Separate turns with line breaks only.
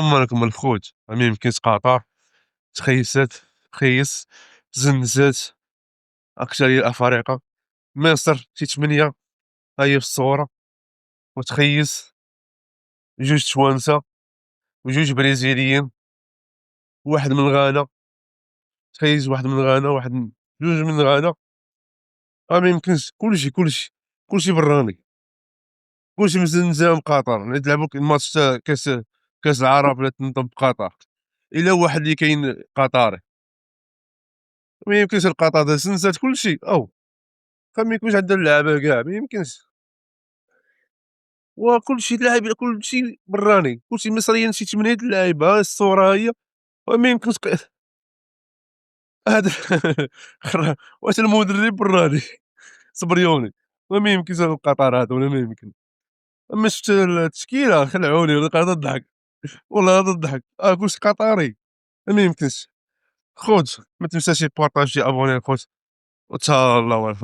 راكم الخوت ما يمكنش قطر تخيسات، تخيس، تزنزات، أكثر هي الأفارقة، مصر شي 8 ها هي في الصورة وتخيس، 2 توانسة و2 برازيليين، واحد من غانا، تخيس واحد من غانا، واحد من 2 من غانا، ما يمكنش كلشي براني، كلشي مزنزة قطر، نلعبوا الماتش تاع كاس العرب لا تنظم بقطر، إلا واحد اللي كاين قطري، ما يمكنش قطر زنزات كلشي ما يكونش عندها اللعابة كاع ما يمكنش، وكلشي لاعب كلشي براني، كلشي مصريين شي 8 د اللاعبة ها الصورة ها هي وما يمكنش هذا واش المدرب براني صبريوني وما يمكنش هاد القطر هذا ولا ما يمكن، أما شفت التشكيلة خلعوني والله قاعد نضحك والله غير نضحك كلشي قطري ما يمكنش، خوت ما تنساش تبارطاجي، أبوني الخوت وتهلاو.